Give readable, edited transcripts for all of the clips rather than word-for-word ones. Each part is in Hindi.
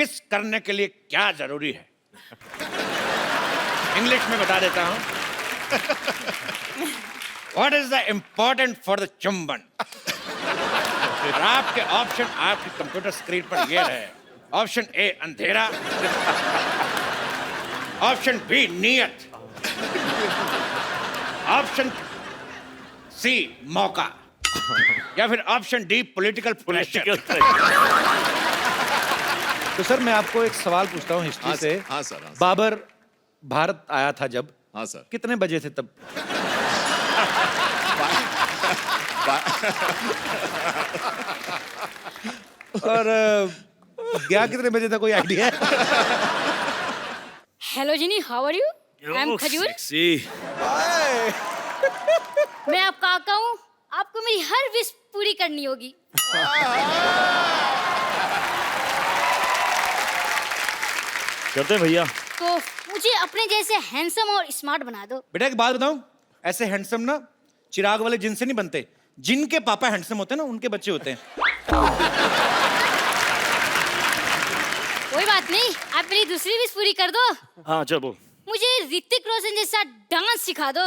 किस करने के लिए क्या जरूरी है। इंग्लिश में बता देता हूं। What is the important for the चुंबन? और आपके ऑप्शन आपकी कंप्यूटर स्क्रीन पर ये रहे। ऑप्शन ए अंधेरा, ऑप्शन बी नियत, ऑप्शन सी मौका, या फिर ऑप्शन डी पॉलिटिकल प्रेशर। तो सर मैं आपको एक सवाल पूछता हूँ हिस्ट्री से। हाँ सर। बाबर भारत आया था जब, हाँ सर। कितने बजे थे तब? और गया कितने बजे था, कोई आइडिया है? Hello Genie, how are you? I am Khajoor. मैं आपका आका हूँ, आपको मेरी हर विश पूरी करनी होगी। करते हैं भैया। तो मुझे अपने जैसे हैंडसम और स्मार्ट बना दो। बेटा एक बात बताऊं, ऐसे हैंडसम ना चिराग वाले जिनसे नहीं बनते, जिनके पापा हैंडसम होते हैं ना उनके बच्चे होते हैं। कोई बात नहीं, आप मेरी दूसरी विश पूरी कर दो। हाँ चल बोल। मुझे ऋतिक रोशन जैसा डांस सिखा दो।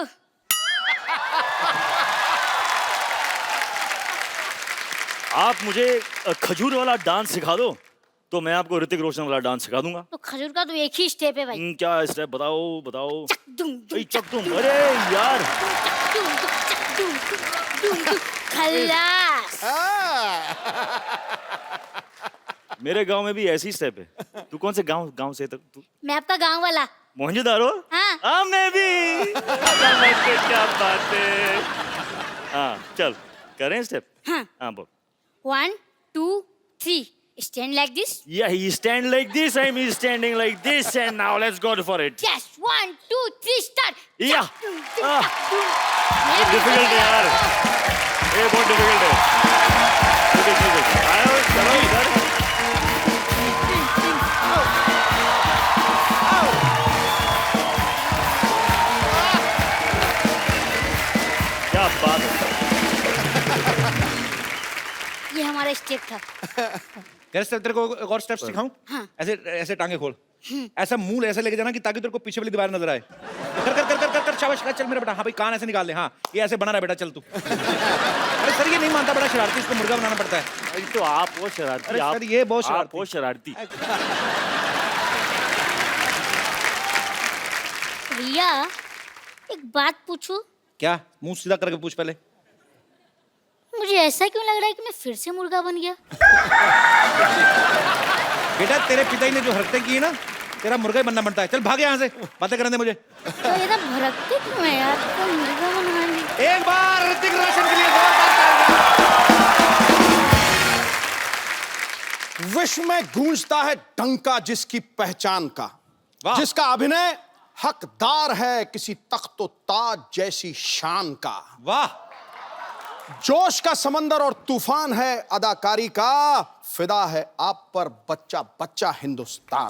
आप मुझे खजूर वाला डांस सिखा दो तो मैं आपको ऋतिक रोशन वाला डांस सिखा दूंगा। तो खजूर का तो एक ही स्टेप है भाई। क्या स्टेप बताओ बताओ। चक दुम दुम, चक तुम, अरे यार दुम दुम, चक दुम दुम, दुम दुम, खल्लास। मेरे गांव में भी ऐसी स्टेप है। तू कौन से गांव से तू? मैं आपका गांव वाला। मोहनजोदारो? हाँ। मैं भी। क्या बात है। हाँ चल करें स्टेप। हाँ बोल। 1 2 3 stand like this. Yeah, he stand like this, I'm standing like this, and now let's go for it. Yes, 1 2 3 start. Yeah. मैं डिफिकल्ट है यार, ये बहुत डिफिकल्ट है। ठीक है आओ चलो इधर। क्या बात है। ये हमारा स्टेप था। तेरे तेरे को एक और स्टेप सिखाऊं? हाँ। ऐसे ऐसे टांगे खोल, ऐसा मुंह ऐसे लेके जाना कि ताकि तेरे को पीछे वाली दीवार नजर आए। कर कर कर कर कर कर शाबाश, चल मेरा बेटा। हाँ भाई कान ऐसे निकाल ले। हाँ ये ऐसे बना रहा है बेटा, चल तू। अरे सर ये नहीं मानता, बड़ा शरारती, इसको मुर्गा बनाना पड़ता है। तो आप बहुत शरारती। अरे सर ये बहुत शरारती। आप बहुत शरारती। भैया एक बात पूछूं? क्या? मुंह सीधा करके पूछ पहले। मुझे ऐसा क्यों लग रहा है कि मैं फिर से मुर्गा बन गया? बेटा तेरे पिता ने जो हरकतें की ना, तेरा मुर्गा ही बनना बनता है। चल भाग यहाँ से, बातें करने दे मुझे। तो ये ना भड़कते क्यों है यार? तो मुर्गा बनाने। एक बार ऋतिक रोशन के लिए जोरदार तालियां। विश्व में गूंजता है डंका जिसकी पहचान का, वाह। जिसका अभिनय हकदार है किसी तख्तो ताज जैसी शान का। वाह। जोश का समंदर और तूफान है अदाकारी का, फिदा है आप पर बच्चा बच्चा हिंदुस्तान।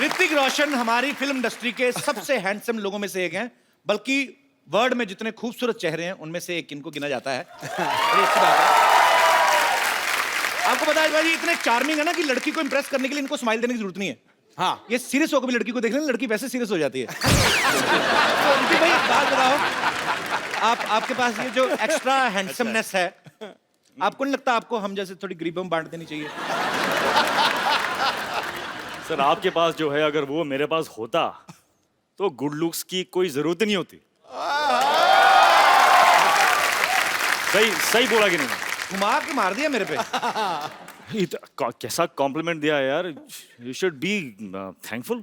ऋतिक रोशन हमारी फिल्म इंडस्ट्री के सबसे हैंडसम लोगों में से एक हैं, बल्कि वर्ल्ड में जितने खूबसूरत चेहरे हैं उनमें से एक इनको गिना जाता है। बड़ी अच्छी बात है। आपको पता है भाई इतने चार्मिंग है ना कि लड़की को इंप्रेस करने के लिए इनको स्माइल देने की जरूरत नहीं है। हाँ ये सीरियस होकर भी लड़की को देख लें, लड़की वैसे सीरियस हो जाती है। तो ऋतिक भाई एक बात बताओ, आपके पास ये जो एक्स्ट्रा हैंडसमनेस है, आपको नहीं लगता आपको हम जैसे थोड़ी गरीबों में बांट देनी चाहिए? सर आपके पास जो है अगर वो मेरे पास होता तो गुड लुक्स की कोई जरूरत नहीं होती। सही बोला कि नहीं? घुमा के मार दिया मेरे पे। कैसा कॉम्प्लीमेंट दिया यार। You should be thankful.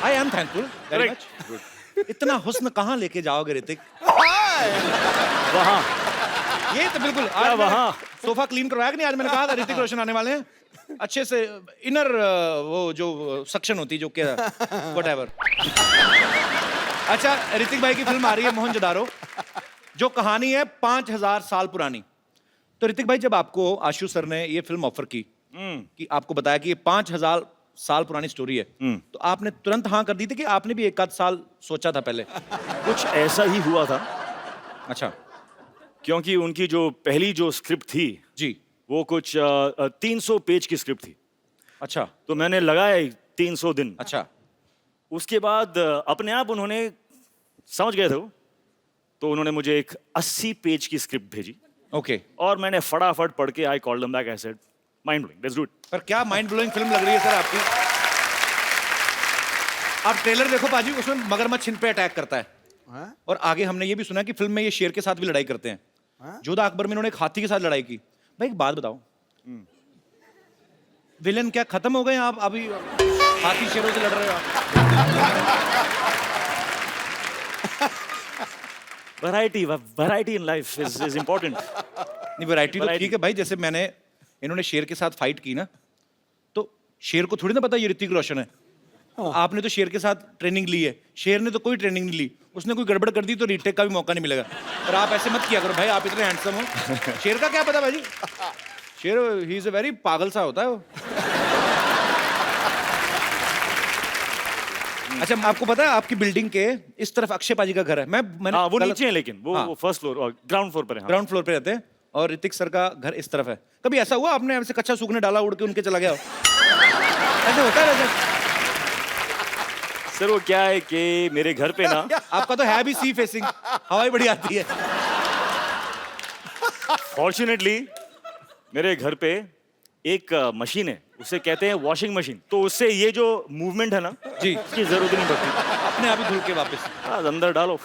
I am thankful very much. इतना हुस्न कहाँ लेके जाओगे ऋतिक? वहाँ ये तो बिल्कुल आज वहाँ सोफा क्लीन करवाया कि नहीं? आज मैंने कहा था ऋतिक रोशन आने वाले हैं, अच्छे से इनर वो जो सक्शन होती जो क्या व्हाटएवर। अच्छा ऋतिक भाई की फिल्म आ रही है मोहनजोदारो, जो कहानी है 5000 साल पुरानी। तो ऋतिक भाई जब आपको आशु सर ने ये फिल्म ऑफर की कि आपको बताया कि ये 5000 साल पुरानी स्टोरी है, तो आपने तुरंत हाँ कर दी थी कि आपने भी एक आध साल सोचा था पहले? कुछ ऐसा ही हुआ था। अच्छा क्योंकि उनकी जो पहली जो स्क्रिप्ट थी जी। वो कुछ 300 पेज की स्क्रिप्ट थी। अच्छा तो मैंने लगाया 300 दिन। अच्छा। उसके बाद अपने आप उन्होंने समझ गए थे वो, तो उन्होंने मुझे एक 80 पेज की स्क्रिप्ट भेजी ओके। और मैंने फटाफट पढ़ के I called them back, I said mind blowing, let's do it. पर क्या माइंड ब्लोइंग फिल्म लग रही है सर आपकी। आप ट्रेलर देखो बाजी, उसमें मगरमच्छ इन पे अटैक करता है। और आगे हमने ये भी सुना कि फिल्म में ये शेर के साथ भी लड़ाई करते हैं। जोधा अकबर में इन्होंने एक हाथी के साथ लड़ाई की। भाई एक बात बताओ, विलेन क्या खत्म हो गए आप अभी हाथी शेरों से लड़ रहे हो आप? Variety in life is important. नहीं वैरायटी तो ठीक है भाई, जैसे मैंने इन्होंने शेर के साथ फाइट की ना, तो शेर को थोड़ी ना पता ये ऋतिक रोशन है। आपने तो शेर के साथ ट्रेनिंग ली है, शेर ने तो कोई ट्रेनिंग नहीं ली। उसने कोई गड़बड़ कर दी तो रीटेक का भी मौका नहीं मिलेगा। पर आप ऐसे मत किया करो भाई, आप इतने हैंडसम हो। शेर का क्या पता भाई, शेर ही इज अ वेरी पागल सा होता है वो। अच्छा आपको पता है आपकी बिल्डिंग के इस तरफ अक्षय पाजी का घर है। मैंने हाँ वो नीचे है, लेकिन वो हाँ। वो फर्स्ट फ्लोर और ग्राउंड फ्लोर पर है। ग्राउंड फ्लोर पे रहते हैं और ऋतिक सर का घर इस तरफ है। कभी ऐसा हुआ आपने ऐसे कच्चा सूखने डाला उड़ के उनके चला गया हो? ऐसे होता है वैसे? सर वो क्या है कि मेरे घर पे ना आपका तो है भी सी फेसिंग, हवाई बड़ी आती है। फॉर्चुनेटली मेरे घर पे एक मशीन है, उसे कहते हैं वॉशिंग मशीन। तो उससे ये जो मूवमेंट है ना जी, इसकी जरूरत नहीं पड़ती। अपने आप ही धुल के वापस। हाँ, अंदर डालो।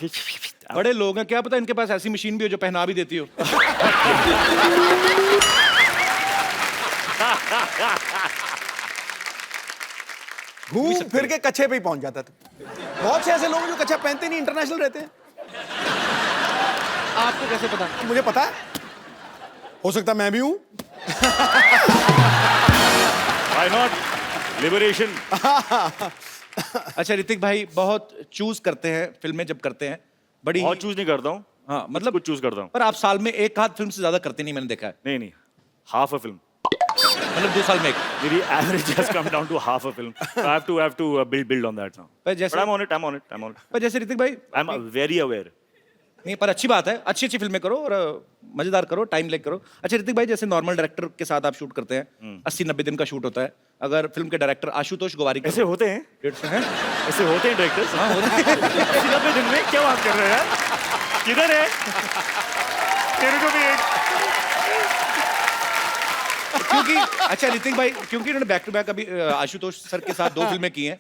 बड़े लोग हैं, क्या पता इनके पास ऐसी मशीन भी हो जो पहना भी देती हो। घूम फिर के कच्छे पे ही पहुंच जाता था। बहुत से ऐसे लोग जो कच्छा पहनते नहीं, इंटरनेशनल रहते हैं। आपको कैसे पता? मुझे पता है, हो सकता मैं भी हूं। Why not? Liberation. अच्छा ऋतिक भाई बहुत चूज करते हैं फिल्में जब करते हैं, बड़ी बहुत चूज नहीं करता हूँ। हाँ मतलब कुछ चूज करता हूँ। पर आप साल में एक आध फिल्म से ज्यादा करते नहीं, मैंने देखा है। नहीं, हाफ अ फिल्म। मतलब 2 साल में एक। मेरी average has come down to half a film. I have to build on that now. पर जैसे But I'm on it. पर जैसे ऋतिक भाई I'm very aware. नहीं, पर अच्छी बात है, अच्छी अच्छी फिल्में करो और मजेदार करो, टाइम लेके करो। अच्छा ऋतिक भाई जैसे नॉर्मल डायरेक्टर के साथ आप शूट करते हैं, 80-90 दिन का शूट होता है। अगर फिल्म के डायरेक्टर आशुतोष गोवारिकर ऐसे होते हैं? 150 हैं? ऐसे होते हैं डायरेक्टर्स? हाँ होते हैं। 80-90 दिन में क्या बात कर रहे हैं यार? किधर है? तेरे को भी एक क्योंकि अच्छा ऋतिक भाई क्योंकि इन्होंने बैक टू बैक अभी आशुतोष सर के साथ 2 फिल्में की हैं।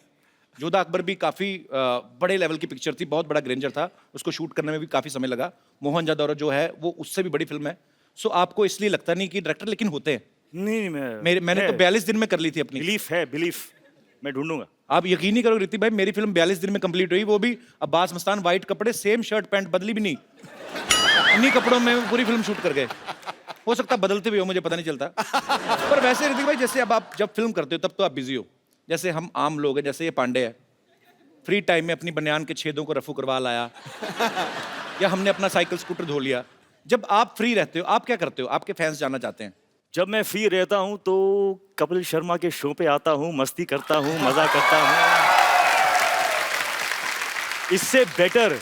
जोधा अकबर भी काफी बड़े लेवल की पिक्चर थी, बहुत बड़ा ग्रेंजर था, उसको शूट करने में भी काफी समय लगा। मोहनजोदड़ो जो है वो उससे भी बड़ी फिल्म है। सो आपको इसलिए लगता नहीं कि डायरेक्टर लेकिन होते हैं? नहीं, मैंने तो 42 दिन में कर ली थी अपनी। बिलीफ मैं ढूंढूंगा। आप यकीन नहीं करोगे ऋतिक भाई, मेरी फिल्म 42 दिन में कंप्लीट हुई, वो भी अब्बास मस्तान, वाइट कपड़े, सेम शर्ट पैंट, बदली भी नहीं। इन्हीं कपड़ों में पूरी फिल्म शूट कर गए। हो सकता है बदलते भी हो, मुझे पता नहीं चलता। पर वैसे ऋतिक भाई जैसे अब आप जब फिल्म करते हो तब तो आप बिजी हो, जैसे हम आम लोग हैं, जैसे ये पांडे है, फ्री टाइम में अपनी बनियान के छेदों को रफू करवा लाया या हमने अपना साइकिल स्कूटर धो लिया। जब आप फ्री रहते हो आप क्या करते हो? आपके फैंस जानना चाहते हैं। जब मैं फ्री रहता हूँ तो कपिल शर्मा के शो पे आता हूँ, मस्ती करता हूँ, मजा करता हूँ। इससे बेटर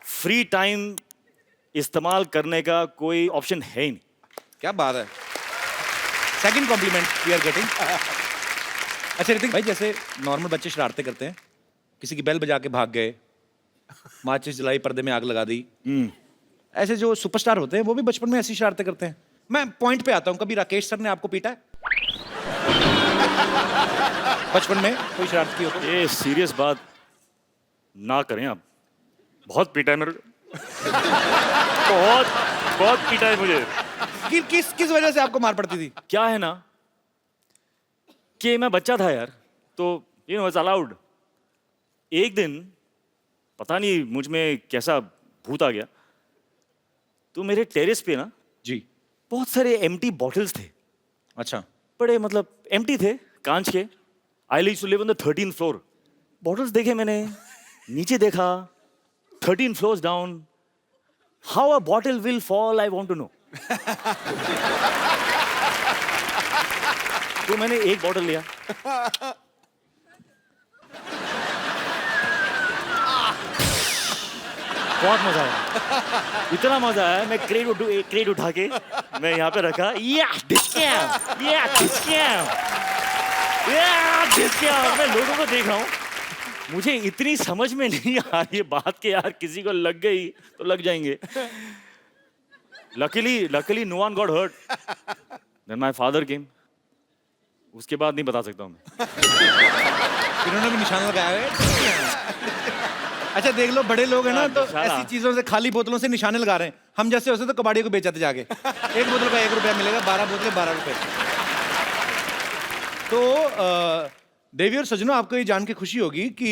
फ्री टाइम इस्तेमाल करने का कोई ऑप्शन है ही नहीं। क्या बात है, second compliment we are getting. अच्छा ऋतिक भाई जैसे नॉर्मल बच्चे शरारतें करते हैं, किसी की बेल बजा के भाग गए, माचिस जलाई, पर्दे में आग लगा दी, ऐसे जो सुपरस्टार होते हैं वो भी बचपन में ऐसी शरारतें करते हैं। मैं पॉइंट पे आता हूँ, कभी राकेश सर ने आपको पीटा है बचपन में कोई शरारत की हो तो? ये सीरियस बात ना करें आप। बहुत पीटा है मेरे बहुत पीटा है मुझे। किस वजह से आपको मार पड़ती थी? क्या है ना कि मैं बच्चा था यार, तो यू नो इट्स अलाउड। एक दिन पता नहीं मुझ में कैसा भूत आ गया, तो मेरे टेरेस पे ना जी बहुत सारे एम्प्टी बॉटल्स थे। अच्छा, बड़े मतलब एम्प्टी थे, कांच के। I used to live on the 13th floor. Bottles देखे मैंने, नीचे देखा, 13 floors down. How a bottle will fall I want to know. तो मैंने एक बॉटल लिया, बहुत मजा आया, इतना मजा आया, मैं क्रेट उठा के मैं यहाँ पे रखा, मैं लोगों को देख रहा हूँ, मुझे इतनी समझ में नहीं आ रही बात के यार किसी को लग गई तो लग जाएंगे. Luckily no one got hurt. Then my father came. उसके बाद नहीं बता सकता हूँ मैं. इन्होंने भी निशान लगाया है. अच्छा देख लो, बड़े लोग हैं ना तो निशाना. ऐसी चीजों से, खाली बोतलों से निशाने लगा रहे हैं. हम जैसे होते तो कबाड़ी को बेचाते जाके. एक बोतल का 1 रुपया मिलेगा, 12 बोतलें 12 रुपए. तो देवी और सजनों, आपको ये जान के खुशी होगी कि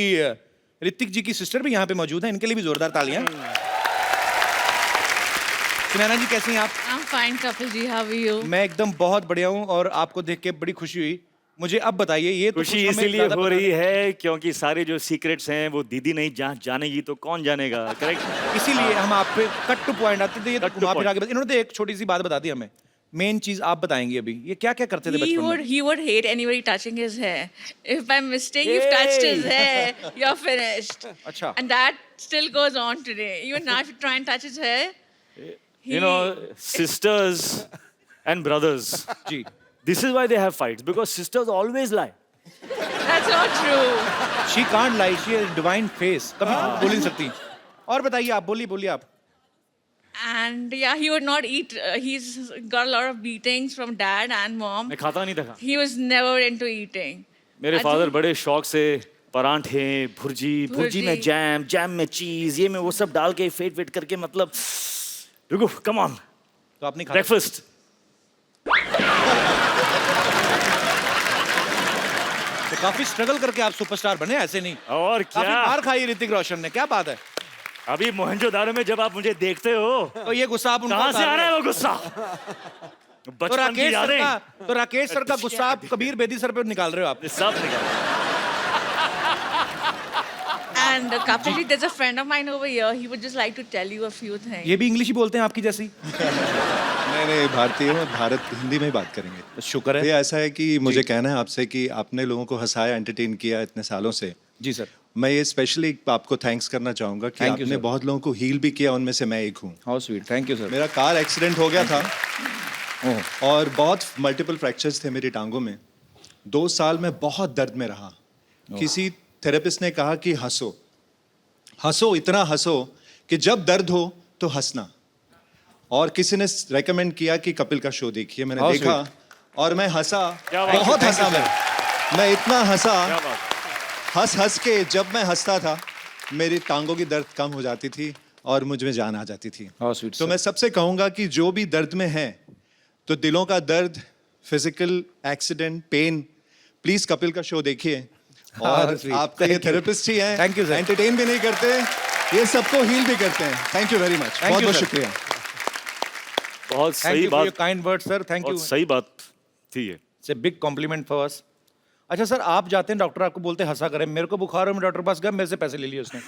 ऋतिक जी की सिस्टर भी यहाँ पे मौजूद है. इनके लिए भी जोरदार तालियां. सुनैना जी कैसी हैं आप? I'm fine, Kapil ji. How are you? मैं एकदम बहुत बढ़िया हूँ और आपको देख के बड़ी खुशी हुई. मुझे अब बताइए, ये तो खुशी कुछ हमें इसीलिए ज्यादा हो पता रही है क्योंकि सारे जो सीक्रेट्स हैं वो दीदी नहीं जानेगी तो कौन जानेगा. करेक्ट. नहीं. इसीलिए हम आप पे कट टू पॉइंट आते थे. ये तो Cut to घुमा फिरा point. के इन्होंने तो एक छोटी सी बात बता दी हमें. मेन चीज आप बताएंगे अभी. ये क्या क्या करते थे He बचपन would में? he would hate anybody touching his hair. If by mistake you've touched his hair, you're finished. अच्छा. And that still goes on today. Even now, if you try and touch his hair, You know, sisters and brothers. Ji. This is why they have fights because sisters always lie. that's not true. She can't lie. She has divine face. कभी बोल ही नहीं सकती. और बताइए आप, बोलिए आप. And yeah, he would not eat. He's got a lot of beatings from dad and mom. मैं खाता नहीं था. He was never into eating. मेरे अच्छा. फादर बड़े शौक से परांठे, भुर्जी में जैम में चीज, ये में वो सब डाल के फेट करके, मतलब रुको, कम ऑन, तो आपने खाया? ब्रेकफास्ट. तो काफी स्ट्रगल करके आप सुपरस्टार बने, ऐसे नहीं. और काफी क्या, मार खाई ऋतिक रोशन ने. क्या बात है. अभी मोहनजोदारो में जब आप मुझे देखते हो तो ये गुस्सा आप उनको कहाँ से उतार आ रहे रहा हो? है वो गुस्सा? तो बचपन की यादें राकेश सर का गुस्सा आप कबीर बेदी सर पे निकाल रहे हो आप. सब निकाल. And Kapil ji, there's a friend of mine over here. He would just like to tell you a few things. ये भी इंग्लिश ही बोलते हैं आपकी जैसी. नहीं, भारतीय में भारत हिंदी में ही बात करेंगे. शुक्र ये है. ऐसा है कि मुझे कहना है आपसे कि आपने लोगों को हंसाया, एंटरटेन किया इतने सालों से. जी सर. मैं ये स्पेशली आपको थैंक्स करना चाहूँगा कि Thank you, आपने sir. बहुत लोगों को हील भी किया, उनमें से मैं एक हूँ. How sweet. Thank you sir. मेरा कार एक्सीडेंट हो गया था ओह. और बहुत मल्टीपल फ्रैक्चर्स थे मेरी टांगों में. 2 साल में बहुत दर्द में रहा. किसी थेरेपिस्ट ने कहा कि हंसो, इतना हंसो कि जब दर्द हो तो हंसना. और किसी ने रेकमेंड किया कि कपिल का शो देखिए. मैंने How देखा और मैं हंसा, क्या बात है, बहुत thank हंसा. you, मैं इतना हंसा, क्या बात. हंस के जब मैं हंसता था मेरी टांगों की दर्द कम हो जाती थी और मुझ में जान आ जाती थी. How sweet. तो मैं सबसे कहूंगा कि जो भी दर्द में है, तो दिलों का दर्द, physical accident, pain, please Kapil का शो देखिए. और sweet. आपका ये Thank you. थेरेपिस्ट ही हैं. Thank you, sir. एंटरटेन भी नहीं करते, ये सबको हील भी करते हैं. Thank you very much. बहुत you, बहुत sir. शुक्रिया. बहुत थैंक सही यू फॉर योर बात, kind word sir. Thank you. बहुत सही बात थी ये. It's a big complement for us. अच्छा सर, आप जाते हैं डॉक्टर आपको बोलते हैं हंसा करें. मेरे को बुखार हो, मैं डॉक्टर के पास गया, मेरे से पैसे ले लिए उसने.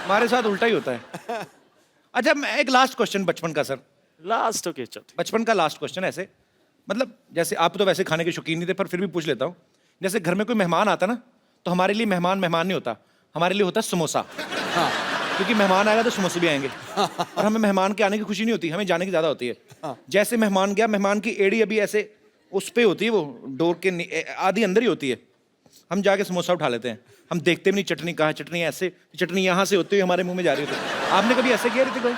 हमारे साथ उल्टा ही होता है. अच्छा, मैं एक लास्ट क्वेश्चन बचपन का सर. लास्ट ओके, चल. बचपन का लास्ट क्वेश्चन. ऐसे मतलब जैसे आप तो वैसे खाने के शौकीन नहीं थे, पर फिर भी पूछ लेता हूँ. जैसे घर में कोई मेहमान आता ना, तो हमारे लिए मेहमान नहीं होता, हमारे लिए होता है समोसा. हाँ. क्योंकि मेहमान आएगा तो समोसे भी आएंगे. और हमें मेहमान के आने की खुशी नहीं होती, हमें जाने की ज्यादा होती है. जैसे मेहमान गया, मेहमान की एड़ी अभी ऐसे उस पे होती है, वो डोर के आधी अंदर ही होती है. हम जाके समोसा उठा लेते हैं. हम देखते भी नहीं चटनी कहाँ है. चटनी ऐसे, चटनी यहाँ से होती हुई हमारे मुंह में जा रही होती है. आपने कभी ऐसे किया ऋतिक भाई?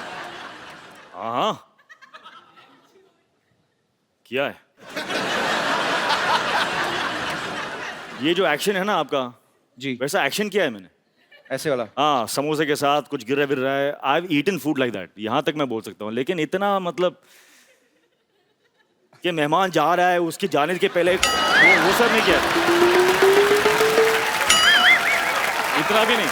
हाँ, किया है. ये जो एक्शन है ना आपका, जी. वैसा एक्शन किया है मैंने. ऐसे वाला. हाँ, समोसे के साथ कुछ गिर रहा है. I have eaten food like that. यहाँ तक मैं बोल सकता हूँ. लेकिन इतना मतलब कि मेहमान जा रहा है, उसके जाने के पहले वो सब नहीं किया. इतना भी नहीं.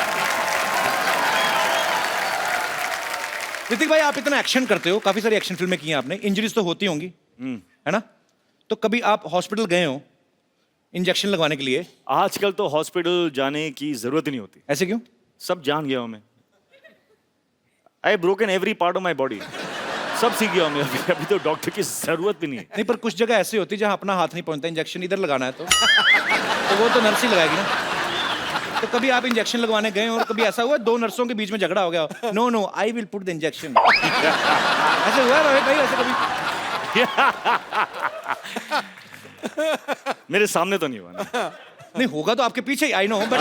ऋतिक भाई, आप इतना एक्शन करते हो, काफी सारी एक्शन फिल्में की हैं आपने. इंजरीज तो होती होंगी, है ना? तो कभी आप हॉस्पिटल गए हो इंजेक्शन लगवाने के लिए? आजकल तो हॉस्पिटल जाने की जरूरत ही नहीं होती. ऐसे क्यों? सब जान गया हूं मैं. I broken every part of my body. सब सीख गया हूं मैं. अभी तो डॉक्टर की जरूरत भी नहीं है. नहीं, पर कुछ जगह ऐसी होती है जहां अपना हाथ नहीं पहुंचता. इंजेक्शन इधर लगाना है तो वो तो नर्स ही लगाएगी ना. तो कभी आप इंजेक्शन लगवाने गए और कभी ऐसा हुआ 2 नर्सों के बीच में झगड़ा हो गया? No no, I will put the injection. ऐसे हुआ है रोहित भाई, ऐसे कभी? मेरे सामने तो नहीं हुआ ना। नहीं होगा तो आपके पीछे ही, आई नो, बट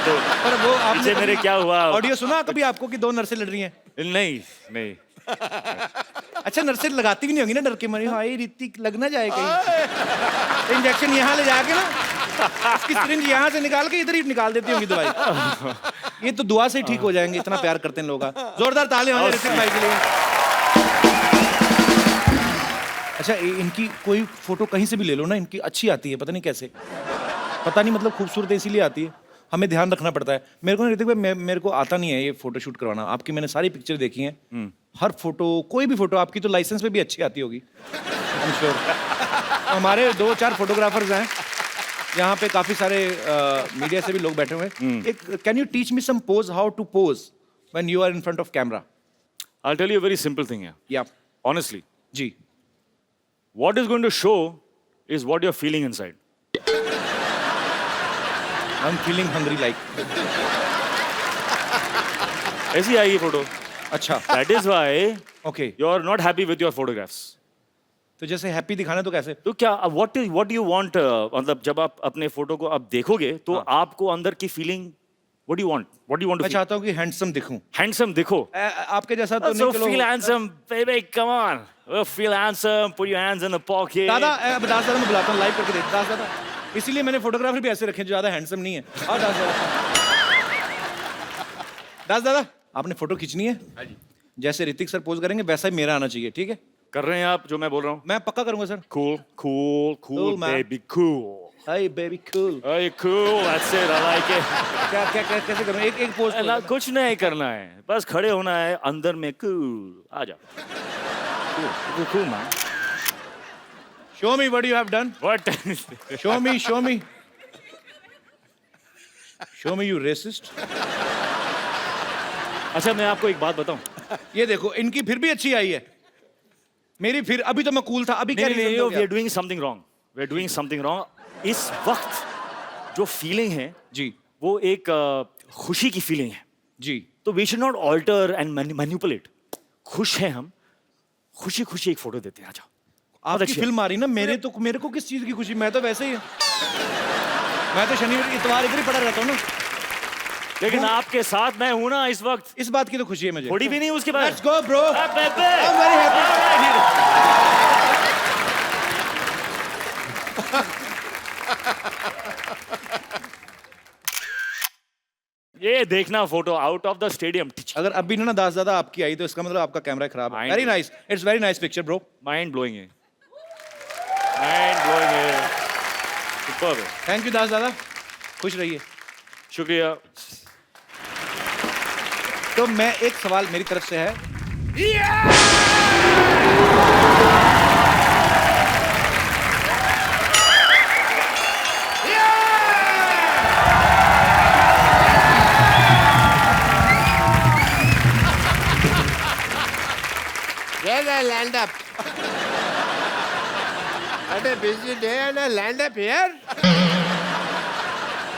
तो पर वो आपने पीछे मेरे क्या हुआ? ऑडियो सुना कभी आपको कि 2 नर्सें लड़ रही हैं? नहीं नहीं। अच्छा, नर्सें लगाती भी नहीं होंगी ना डर के मारे, हाय ऋतिक लग ना जाए कहीं। इंजेक्शन यहाँ ले जाके ना इसकी सिरिंज यहाँ से निकाल के इधर ही निकाल देती होंगी दवाई। ये तो दुआ से ही ठीक हो जाएंगे, इतना प्यार करते हैं लोग। जोरदार ताली हो जाए ऋतिक भाई के लिए। अच्छा, इनकी कोई फोटो कहीं से भी ले लो ना, इनकी अच्छी आती है, पता नहीं कैसे, पता नहीं, मतलब खूबसूरत इसीलिए आती है, हमें ध्यान रखना पड़ता है। मेरे को ना ऋतिक भाई, मेरे को आता नहीं है ये फोटो शूट करवाना। आपकी मैंने सारी पिक्चर देखी हैं, हर फोटो, कोई भी फोटो आपकी तो लाइसेंस पे भी अच्छी आती होगी, आई एम श्योर। हमारे 2-4 फोटोग्राफर्स हैं यहाँ पे, काफी सारे मीडिया से भी लोग बैठे हुए हैं। एक can you teach me some pose, how to pose when you are in front of camera? I tell you a very simple thing है, या ऑनेस्टली, जी, what is going to show is what you're feeling inside. I'm feeling hungry like. ऐसी आएगी फोटो। अच्छा, That is why okay. you're not happy with your photographs. तो जैसे हैप्पी दिखाना तो कैसे? तो क्या what do you want? मतलब जब आप अपने फोटो को आप देखोगे तो आपको अंदर की feeling, what do you want? What do you want to मैं feel? चाहता हूँ कि हैंडसम दिखूं। Handsome दिखो। आपके जैसा तो So नहीं, चलो। feel handsome, baby, come on. Feel handsome, put your hands in the pocket. दादा, अब दास दादा मैं बुलाता हूँ, लाइव करके देख। दास दादा, इसीलिए मैंने फोटोग्राफर भी ऐसे रखे जो ज्यादा हैंडसम नहीं है। और दास दादा, दास दादा, आपने फोटो खींचनी है, जैसे ऋतिक सर पोज करेंगे वैसा ही मेरा आना चाहिए, ठीक है? कर रहे हैं आप जो मैं बोल रहा हूँ? मैं पक्का करूंगा sir. Cool, cool, cool, Cool, man. baby, cool. Hi baby cool. Hey, cool, that's it, I like it. क्या क्या क्या कैसे करूं? एक पोज। ना कुछ नहीं करना है, बस खड़े होना है अंदर में। कूल, आ जा। Cool man. Show me what you have done. What? Show me, show me, show me you racist. अच्छा, मैं आपको एक बात बताऊं? ये देखो, इनकी फिर भी अच्छी आई है, मेरी फिर, अभी तो मैं कूल था, अभी क्या नहीं, reason हो वी गया? Are doing something wrong, we are doing something wrong. इस वक्त जो फीलिंग है जी वो एक खुशी की फीलिंग है, जी, तो we should not alter and manipulate. खुश हैं हम, खुशी खुशी एक फोटो देते हैं। आ जाओ। आपकी अच्छी फिल्म आ रही ना, मेरे को किस चीज की खुशी? मैं तो वैसे ही, मैं तो शनिवार इतवार इधर ही पड़ा रहता हूँ ना। लेकिन आपके साथ मैं हूं ना इस वक्त, इस बात की तो खुशी है मुझे। थोड़ी भी नहीं उसके बाद। Let's go bro, I'm very happy। ये देखना photo out of the stadium. अगर अभी ना दास दादा आपकी आई तो इसका मतलब आपका कैमरा खराब है। Mind very nice, it's very nice picture bro. Mind blowing है, माइंड ब्लोइंग है, सुपर्ब है। थैंक यू दास दादा, खुश रहिए। शुक्रिया। तो मैं, एक सवाल मेरी तरफ से है, Yes, I land up. What a busy day and I land up here.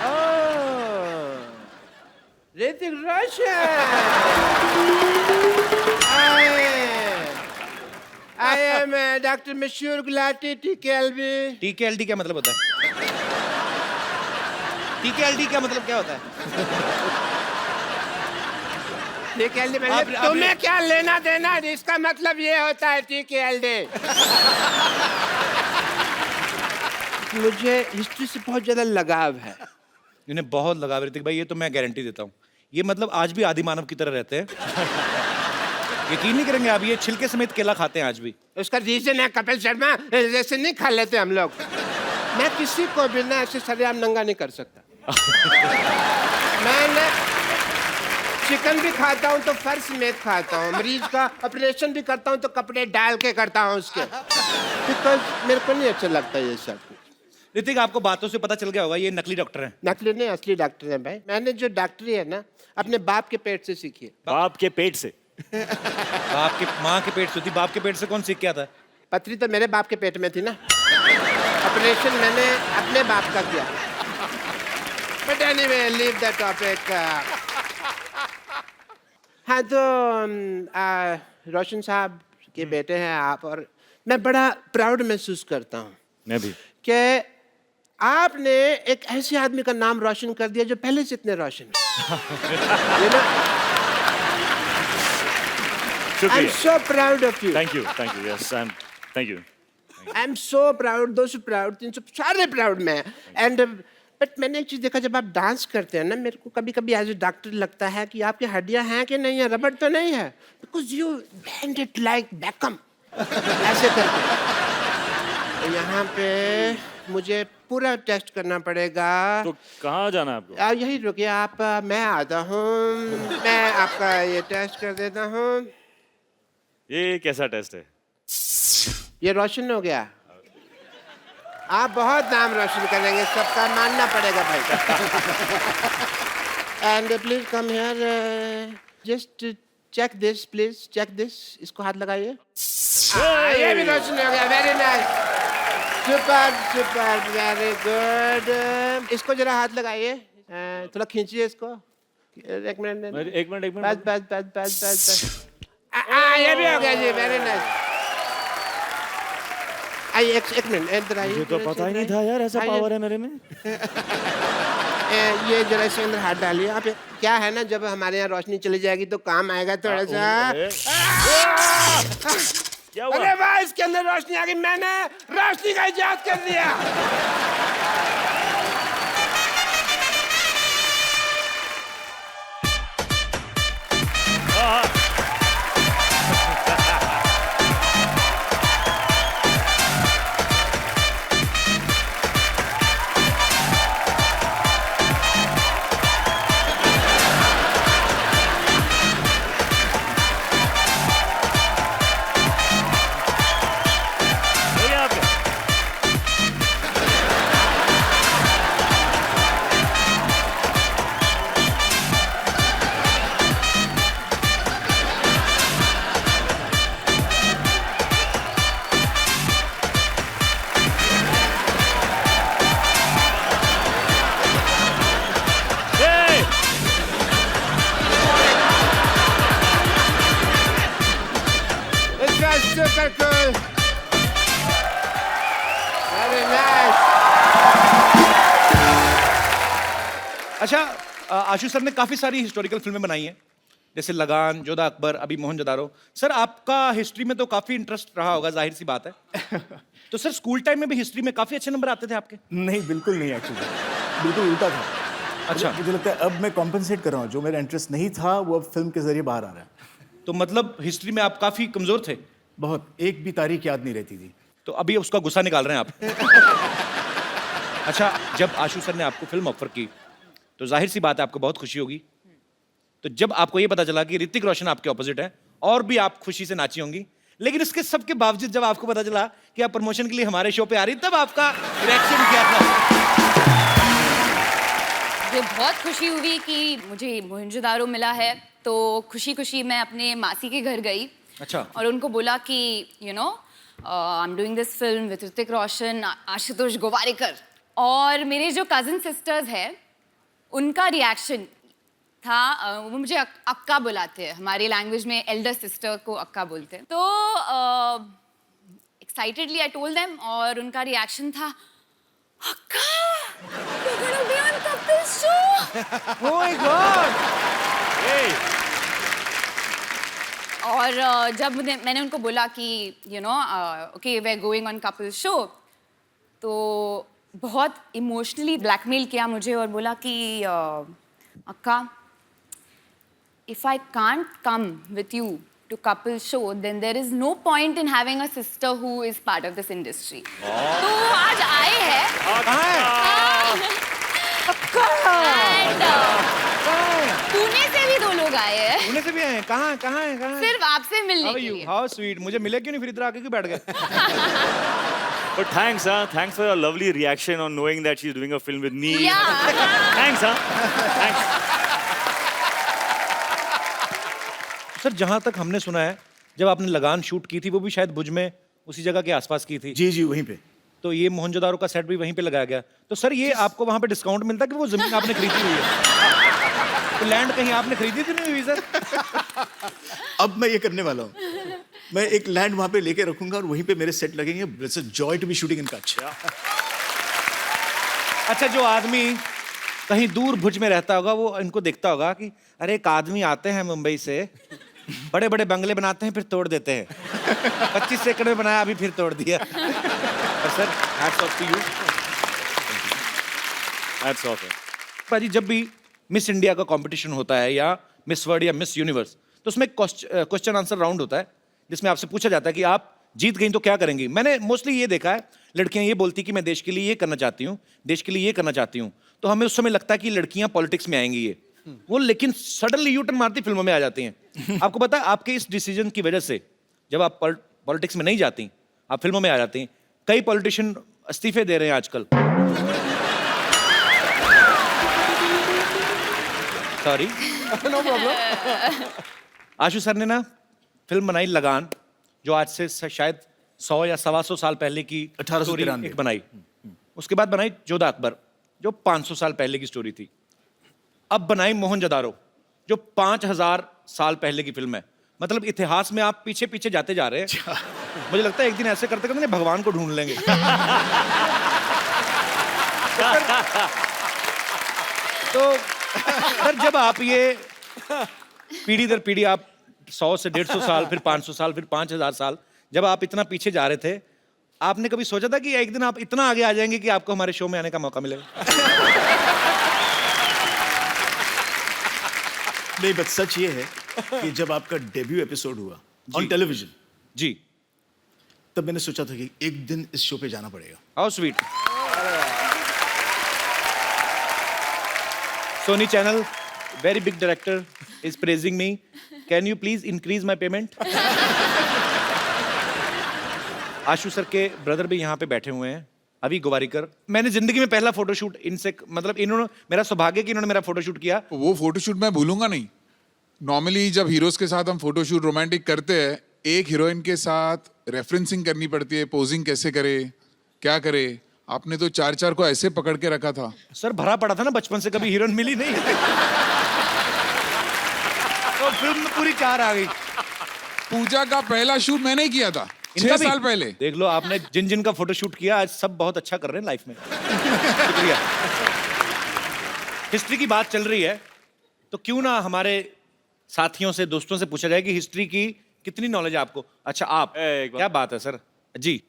Oh, Hrithik Roshan. I am Dr. Mashur Gulati, TKLB. TKLD क्या मतलब होता है? TKLD क्या मतलब क्या होता है? TKLD आप- मतलब तुम्हें क्या लेना देना? इसका मतलब ये होता है TKLD. मुझे हिस्ट्री से बहुत ज्यादा लगाव है। इन्हें बहुत लगा ऋतिक भाई, ये तो मैं गारंटी देता हूँ। ये मतलब आज भी आदि मानव की तरह रहते हैं। यकीन नहीं करेंगे आप, ये छिलके समेत केला खाते हैं आज भी। उसका रीजन है कपिल शर्मा, जैसे नहीं खा लेते हम लोग। मैं किसी को भी ना ऐसे सरेआम नंगा नहीं कर सकता। मैं चिकन भी खाता हूँ तो फर्श समेत खाता हूँ। मरीज का ऑपरेशन भी करता हूँ तो कपड़े डाल के करता हूँ उसके, बिकॉज मेरे को नहीं अच्छा लगता ये सब। ऋतिक, आपको बातों से पता चल गया होगा ये नकली डॉक्टर हैं। नकली नहीं, असली डॉक्टर है भाई। मैंने जो डॉक्टरी है ना अपने बाप के पेट से सीखी है। बाप के पेट से? बाप के, माँ के पेट से होती, बाप के पेट से कौन सीख के आता है? पथरी तो मेरे बाप के पेट में थी ना। ऑपरेशन मैंने अपने बाप का किया। But anyway, leave that topic. हाँ तो रोशन साहब के बेटे हैं आप, और मैं बड़ा प्राउड महसूस करता हूँ मैं भी। कि आपने एक ऐसे आदमी का नाम रोशन कर दिया जो पहले से इतने रोशन है। You know? I'm शुक्रिया। so proud of you. Thank you, yes, thank you. I'm so proud, those who proud, 300 सारे proud में। And but मैंने एक चीज देखा, जब आप डांस करते हैं ना, मेरे को कभी कभी एज ए डॉक्टर लगता है कि आपकी हड्डियां हैं कि नहीं है, रबड़ तो नहीं है, because you band it like Beckham ऐसे करके। तो यहाँ पे मुझे पूरा टेस्ट करना पड़ेगा। तो कहाँ जाना है आपको? यही रुकिए आप, मैं आता हूँ, मैं आपका ये टेस्ट कर देता हूँ। ये कैसा टेस्ट है? ये रोशन हो गया। आप बहुत नाम रोशन करेंगे, सबका मानना पड़ेगा भाई। And please come here, just check this, please check this. इसको हाथ लगाइए। ये भी रोशन हो गया, very nice, super super, very good. इसको जरा हाथ लगाइए, थोड़ा खींचिए इसको। एक मिनट, एक मिनट बस बस बस बस बस बस। ये भी हो गया जी, वेरी नाइस। आइए एक मिनट, इधर आइए। मुझे तो पता ही नहीं था यार, ऐसा पावर है मेरे में। ये जरा इसके अंदर हाथ डालिए आप। क्या है ना, जब हमारे यहाँ रोशनी चली जाएगी तो काम आएगा थोड़ा सा। क्या हुआ? अरे वाह, इसके अंदर रोशनी आ गई, मैंने रोशनी का इजाद कर दिया। हो गया आपका? Hey! It was super cool. Very nice. अच्छा, आशु सर ने काफी सारी हिस्टोरिकल फिल्में बनाई हैं, जैसे लगान, जोधा अकबर, अभी मोहनजोदारो। सर आपका हिस्ट्री में तो काफी इंटरेस्ट रहा होगा, जाहिर सी बात है। तो सर स्कूल टाइम में भी हिस्ट्री में काफी अच्छे नंबर आते थे आपके? नहीं, बिल्कुल नहीं, एक्चुअली बिल्कुल उल्टा था। अच्छा। मुझे लगता है अब मैं कॉम्पेंसेट कर रहा हूँ, जो मेरा इंटरेस्ट नहीं था वो अब फिल्म के जरिए बाहर आ रहा है। तो मतलब हिस्ट्री में आप काफी कमजोर थे? बहुत, एक भी तारीख याद नहीं रहती थी। तो अभी उसका गुस्सा निकाल रहे हैं आप? अच्छा, जब आशु सर ने आपको फिल्म ऑफर की तो जाहिर सी बात है आपको बहुत खुशी होगी। तो जब आपको ये पता चला कि ऋतिक रोशन आपके ऑपोजिट है, और भी आप खुशी से नाची होंगी, लेकिन इसके सबके बावजूद जब आपको पता चला कि आप प्रमोशन के लिए हमारे शो पे आ रही, तब आपका रिएक्शन क्या था? मुझे बहुत खुशी हुई कि मुझे मोहनजोदारो मिला है, तो खुशी खुशी मैं अपने मासी के घर गई। अच्छा। और उनको बोला कि you know I am doing this film with Hrithik Roshan, Ashutosh Gowariker. और मेरे जो कजिन सिस्टर्स हैं उनका रिएक्शन था, वो मुझे अक्का बुलाते हैं, हमारी लैंग्वेज में एल्डर सिस्टर को अक्का बोलते हैं। तो एक्साइटेडली आई टोल्ड देम, और उनका रिएक्शन था, अक्का, you're gonna be on Kapil's show! Oh my God! और जब मैंने उनको बोला कि you know okay we are going on couple show, तो बहुत इमोशनली ब्लैकमेल किया मुझे और बोला कि अक्का, if I can't come with you to couple show then there is no point in having a sister who is part of this industry. तो आज आए हैं And, पुणे से भी 2 लोग आए हैं, पुणे से भी आए हैं? कहाँ कहाँ हैं? कहाँ हैं? सिर्फ आपसे मिलने के लिए। How sweet. मुझे मिले क्यों नहीं फिर? इधर आके क्यों बैठ गए? But thanks, thanks for your lovely reaction on knowing that she's doing a film with me. Yeah. Thanks, thanks. Sir जहाँ तक हमने सुना है, जब आपने लगान शूट की थी वो भी शायद भुज में उसी जगह के आसपास की थी। जी जी, वहीं पे। तो ये मोहनजोदारो का सेट भी वहीं पे लगाया गया। तो सर ये आपको वहां पे डिस्काउंट मिलता है कि वो जमीन आपने खरीदी हुई है? तो लैंड कहीं आपने खरीदी तो नहीं हुई सर? अब मैं ये करने वाला हूँ, मैं एक लैंड वहां पे लेके रखूंगा और वहीं पे मेरे सेट लगेंगे। It's a joy to be shooting in Kutch. अच्छा, जो आदमी कहीं दूर भुज में रहता होगा वो इनको देखता होगा कि अरे एक आदमी आते हैं मुंबई से, बड़े बड़े बंगले बनाते हैं फिर तोड़ देते हैं। 25 एकड़ में बनाया अभी फिर तोड़ दिया। और sir hats off to you. Hats off है। भाजी जब भी मिस इंडिया का कंपटीशन होता है या मिस वर्ल्ड या मिस यूनिवर्स, तो उसमें क्वेश्चन आंसर राउंड होता है जिसमें आपसे पूछा जाता है कि आप जीत गई तो क्या करेंगी। मैंने मोस्टली ये देखा है, लड़कियां ये बोलती कि मैं देश के लिए ये करना चाहती हूँ, देश के लिए ये करना चाहती हूँ। तो हमें उस समय लगता है कि लड़कियां पॉलिटिक्स में आएंगी ये वो, लेकिन सडनली यू टर्न मारती फिल्मों में आ जाती हैं। आपको पता है आपके इस डिसीजन की वजह से जब आप पॉलिटिक्स में नहीं जाती, आप फिल्मों में आ जाती हैं। कई पॉलिटिशियन इस्तीफे दे रहे हैं आजकल। Sorry, no problem. Ashu sir ने ना फिल्म बनाई लगान, जो आज से शायद 100 या 125 साल पहले की 1893 स्टोरी एक बनाई। उसके बाद बनाई जोधा अकबर, जो 500 साल पहले की स्टोरी थी। अब बनाई मोहनजोदारो, जो 5000 साल पहले की फिल्म है। मतलब इतिहास में आप पीछे पीछे जाते जा रहे हैं। मुझे लगता है एक दिन ऐसे करते करते भगवान को ढूंढ लेंगे। तो सर जब आप ये पीढ़ी दर पीढ़ी आप 100 से 150 साल, फिर 500 साल, फिर 5000 साल, जब आप इतना पीछे जा रहे थे, आपने कभी सोचा था कि एक दिन आप इतना आगे आ जाएंगे कि आपको हमारे शो में आने का मौका मिलेगा? नहीं, बस सच ये है कि जब आपका डेब्यू एपिसोड हुआ ऑन टेलीविजन जी, तब मैंने सोचा था कि एक दिन इस शो पे जाना पड़ेगा। How sweet. Sony channel, very big director is praising me. Can you please increase my payment? Ashu sir के ब्रदर भी यहाँ पे बैठे हुए हैं, अभी गोवारीकर। मैंने जिंदगी में पहला फोटोशूट इनसे, मतलब इन्होंने, मेरा सौभाग्य कि इन्होंने मेरा फोटोशूट किया। वो फोटोशूट मैं भूलूंगा नहीं। नॉर्मली जब हीरोज के साथ हम फोटोशूट रोमांटिक करते हैं, एक हीरोइन के साथ रेफरेंसिंग करनी पड़ती है, पोजिंग कैसे करे, क्या करे। आपने तो 4-4 को ऐसे पकड़ के रखा था। सर भरा पड़ा था ना बचपन से, कभी हीरोइन मिली नहीं। तो फिल्म में पूरी 4 आ गई। पूजा का पहला शूट मैंने ही किया था 6 साल पहले। देख लो आपने जिन जिन का फोटोशूट किया, आज सब बहुत अच्छा कर रहे हैं लाइफ में। शुक्रिया। हिस्ट्री की बात चल रही है, तो क्यों ना हमारे साथियों से, दोस्तों से पूछा जाए कि हिस्ट्री की कितनी नॉलेज है आपको। अच्छा आप, क्या बात है सर जी,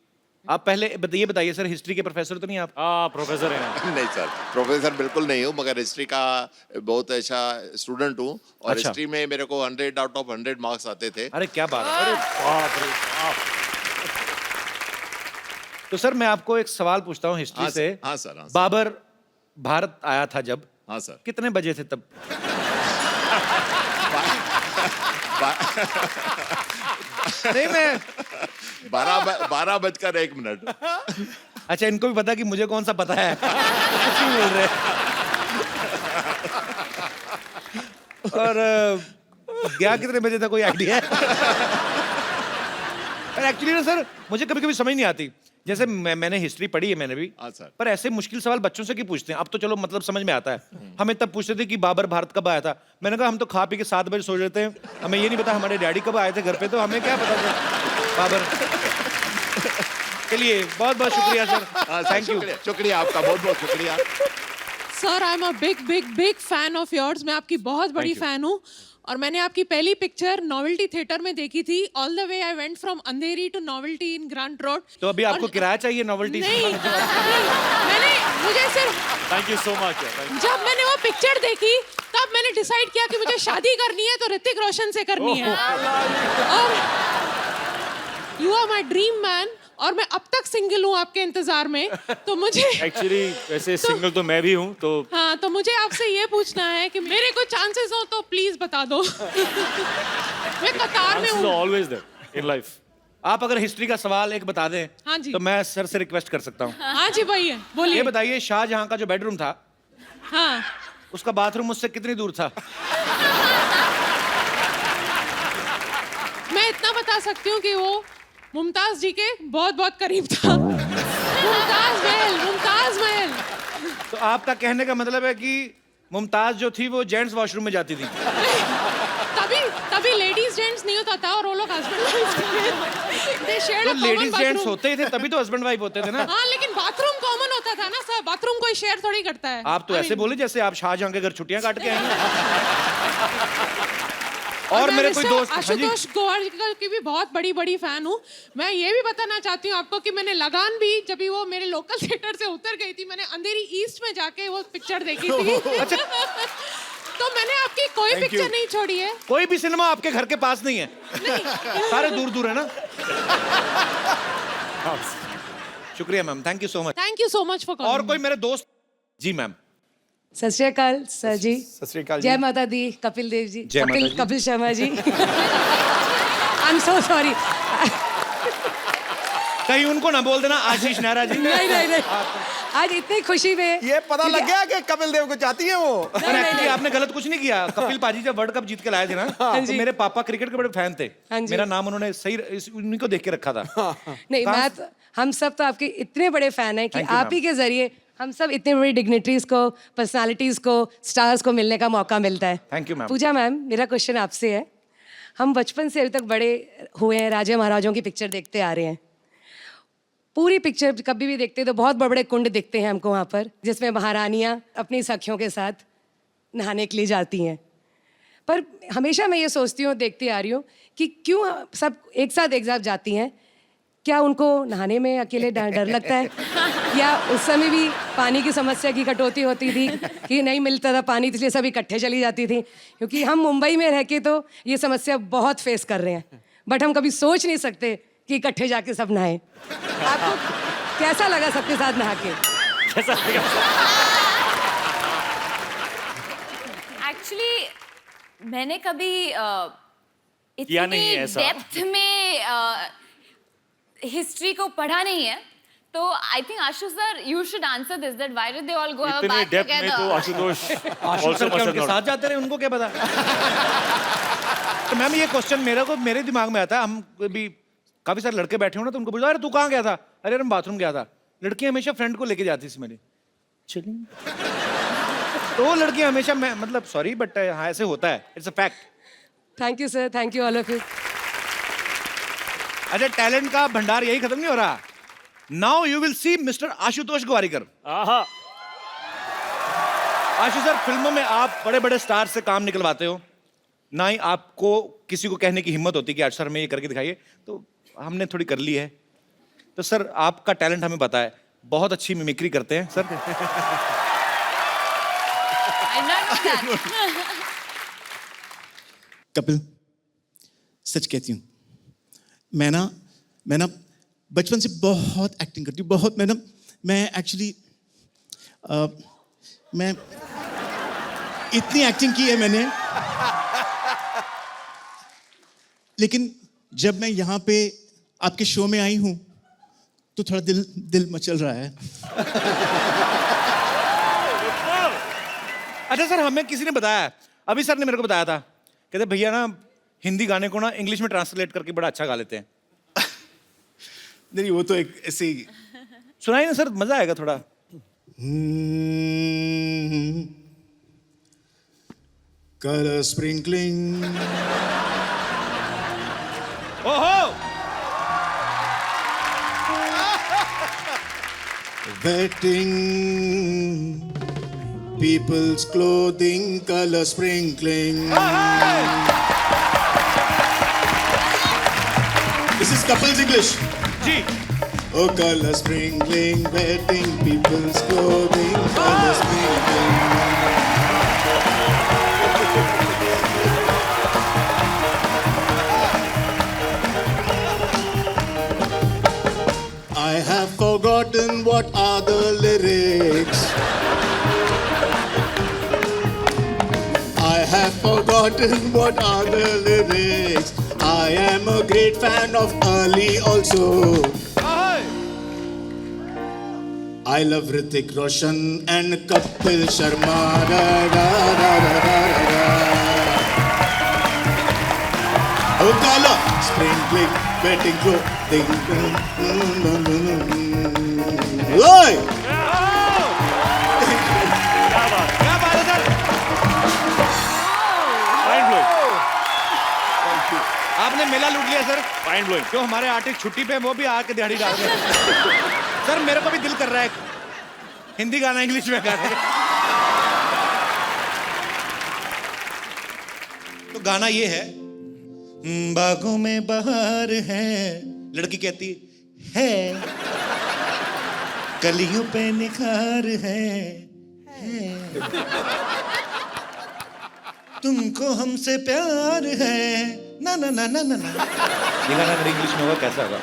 आप पहले ये बताइए सर, हिस्ट्री के प्रोफेसर तो नहीं आप? प्रोफेसर हैं। नहीं सर, प्रोफेसर बिल्कुल नहीं हूँ, मगर हिस्ट्री का बहुत अच्छा स्टूडेंट हूँ। और अच्छा। हिस्ट्री में मेरे को 100 आउट ऑफ 100 मार्क्स आते थे। अरे क्या बात है, अरे बाप रे बाप। तो सर मैं आपको एक सवाल पूछता हूँ हिस्ट्री हाँ से। हाँ सर, हाँ सर। बाबर भारत आया था जब, हाँ सर। कितने बजे थे तब? नहीं मैं 12:01। अच्छा, इनको भी पता कि मुझे कौन सा पता है। कुछ नहीं बोल रहे। और गया कितने बजे था, कोई आइडिया है? पर एक्चुअली ना सर, मुझे कभी कभी समझ नहीं आती। जैसे मैंने हिस्ट्री पढ़ी है, मैंने भी। हाँ सर। पर ऐसे मुश्किल सवाल बच्चों से क्यों पूछते हैं? अब तो चलो मतलब समझ में आता है। हमें तब पूछते थे कि बाबर भारत कब आया था। मैंने कहा हम तो खा पी के 7 बजे सो जाते हैं, हमें ये नहीं पता हमारे डैडी कब आए थे घर पे, तो हमें क्या पता था बाबर। चलिए बहुत बहुत शुक्रिया सर, थैंक यू। शुक्रिया आपका, बहुत बहुत शुक्रिया। Sir I am a big fan of yours. मैं आपकी बहुत बड़ी फैन हूँ और मैंने आपकी पहली पिक्चर नोवेल्टी थिएटर में देखी थी। All the way I went from Andheri to Novelty in Grant Road. तो अभी आपको किराया चाहिए नोवेल्टी? नहीं, मैंने मुझे सिर्फ थैंक यू सो मच। जब मैंने वो पिक्चर देखी तब मैंने डिसाइड किया कि मुझे शादी करनी है तो ऋतिक रोशन से करनी है। और you are my dream man और मैं अब तक सिंगल हूँ आपके इंतजार में, तो मुझे एक्चुअली वैसे सिंगल तो मैं भी हूँ, तो हाँ, तो मुझे आपसे ये पूछना है कि मेरे को चांसेस हो तो प्लीज बता दो। मैं कतार में हूँ। Always there in life. आप अगर हिस्ट्री का सवाल एक बता दें, हाँ जी। तो मैं सर से रिक्वेस्ट कर सकता हूँ। हाँ जी भैया बोलिए। ये बताइए, शाहजहां का जो बेडरूम था, हाँ, उसका बाथरूम मुझसे कितनी दूर था? मैं इतना बता सकती हूँ कि वो मुमताज जी के बहुत बहुत करीब था। मुमताज महल, मुमताज महल। तो आपका कहने का मतलब है कि मुमताज जो थी वो जेंट्स वॉशरूम में जाती थी। तभी लेडीज जेंट्स नहीं होता था और वो लोग हस्बैंड वाइफ। तो लेडीज जेंट्स होते ही थे तभी तो हस्बैंड वाइफ होते थे ना। हाँ, लेकिन बाथरूम कॉमन होता था ना सर, बाथरूम कोई शेयर थोड़ी करता है। आप तो ऐसे बोले जैसे आप शाहजहां के घर छुट्टियां काट के आई हैं। और मेरे कोई दोस्त आशुतोष गोवारिकर की भी बहुत बड़ी फैन हूँ। मैं ये भी बताना चाहती हूँ आपको कि मैंने लगान भी, जब भी वो मेरे लोकल थिएटर से उतर गई थी, मैंने अंधेरी ईस्ट में जाके वो पिक्चर देखी थी। अच्छा। तो मैंने आपकी कोई पिक्चर नहीं छोड़ी है। कोई भी सिनेमा आपके घर के पास नहीं है? नहीं। सारे दूर दूर है ना। शुक्रिया ma'am, thank you so much. Thank you so much for calling. और कोई मेरे दोस्त? जी मैम। सत श्री अकाल सर जी। सत श्री अकाल जी। जय माता दी कपिल देव जी। जय माता दी। Kapil Sharma ji. I am so sorry. कहीं उनको ना बोल देना आशीष नेहरा जी। नहीं। आज इतनी खुशी में ये पता लग गया कि कपिल देव को चाहती है वो। पर एक्चुअली आपने गलत कुछ नहीं किया। कपिल पाजी जब वर्ल्ड कप जीत के लाए थे ना, तो मेरे पापा क्रिकेट के बड़े फैन थे। मेरा नाम उन्होंने सही उन्हीं को देख के रखा था। नहीं, हम सब तो आपके इतने बड़े फैन हैं कि आप ही के जरिए हम सब इतने बड़ी डिग्निटरीज को, पर्सनालिटीज को, स्टार्स को मिलने का मौका मिलता है। Thank you ma'am. Pooja ma'am, मेरा क्वेश्चन आपसे है। हम बचपन से अभी तक बड़े हुए हैं, राजा महाराजाओं की पिक्चर देखते आ रहे हैं। पूरी पिक्चर कभी भी देखते तो बहुत बड़े बड़े कुंड दिखते हैं हमको वहाँ पर, जिसमें महारानियाँ अपनी सखियों के साथ नहाने के लिए जाती हैं। पर हमेशा मैं ये सोचती हूँ, देखती आ रही हूँ कि क्यों सब एक साथ जाती हैं। क्या उनको नहाने में अकेले डर लगता है, या उस समय भी पानी की समस्या की कटौती होती थी कि नहीं मिलता था पानी, इसलिए सब इकट्ठे चली जाती थी? क्योंकि हम मुंबई में रह के तो ये समस्या बहुत फेस कर रहे हैं, बट हम कभी सोच नहीं सकते कि इकट्ठे जाके सब नहाएं। आपको कैसा लगा सबके साथ नहा के? कैसा लगा? एक्चुअली मैंने कभी किया नहीं है इतनी ऐसा। डेप्थ में हिस्ट्री को पढ़ा नहीं है, तो I think आशुष sir you should answer this, that why did they all go इतने बैक डेप्थ में तो टुगेदर? आशुतोष आशुष सर क्या उनके साथ जाते रहे, उनको क्या पता। तो मैम ये क्वेश्चन मेरे दिमाग में आता है। हम भी काफी सारे लड़के बैठे हो ना, तो उनको पूछा अरे तू कहाँ गया था? अरे मैं बाथरूम गया था। लड़की हमेशा फ्रेंड को लेके जाती थी मेरी, चलिए। तो वो लड़की हमेशा, मैं मतलब सॉरी बट हाँ ऐसे होता है, it's a fact. Thank you sir, thank you all of you. अच्छा, टैलेंट का भंडार यही खत्म नहीं हो रहा। Now you will see mister Ashutosh Gowariker. Ashu sir, फिल्मों में आप बड़े बड़े स्टार से काम निकलवाते हो, ना ही आपको किसी को कहने की हिम्मत होती कि आज सर में ये करके दिखाइए, तो हमने थोड़ी कर ली है। तो सर आपका टैलेंट हमें पता है, बहुत अच्छी मिमिक्री करते हैं सर। कपिल, सच कहती हूँ, मैं ना बचपन से बहुत एक्टिंग करती हूँ, बहुत। मैं एक्चुअली मैं इतनी एक्टिंग की है मैंने, लेकिन जब मैं यहाँ पे आपके शो में आई हूँ तो थोड़ा दिल मचल रहा है। अच्छा सर, हमें किसी ने बताया, अभी सर ने मेरे को बताया था, कहते भैया ना हिंदी गाने को ना इंग्लिश में ट्रांसलेट करके बड़ा अच्छा गा लेते हैं। नहीं, वो तो एक ऐसे ही सुनाइए ना सर, मजा आएगा थोड़ा। Colour sprinkling. ओहो, wetting people's clothing, color sprinkling. This is Kapil's English. जी। Oh, color sprinkling, wetting people's clothing, color sprinkling. I have forgotten what are the lyrics. I have forgotten what are the lyrics. I am a great fan of Ali also. I love Hrithik Roshan and Kapil Sharma. Da, da, da, da, da, da. Oh, color sprinkling. Batting को ओए क्या बात क्या बात है सर, माइंड ब्लोइंग आपने मेला लूट लिया सर। माइंड ब्लोइंग जो हमारे आर्टिस्ट छुट्टी पे हैं, वो भी आके दिहाड़ी डाल रहे हैं। सर मेरे को भी दिल कर रहा है हिंदी गाना इंग्लिश में गाने का। तो गाना ये है, बागों में बहार है, लड़की कहती है, कलियों पे निखार है, तुमको हमसे प्यार है, ना ना ना ना ना ना। ये गाना अगर इंग्लिश में होगा कैसा होगा?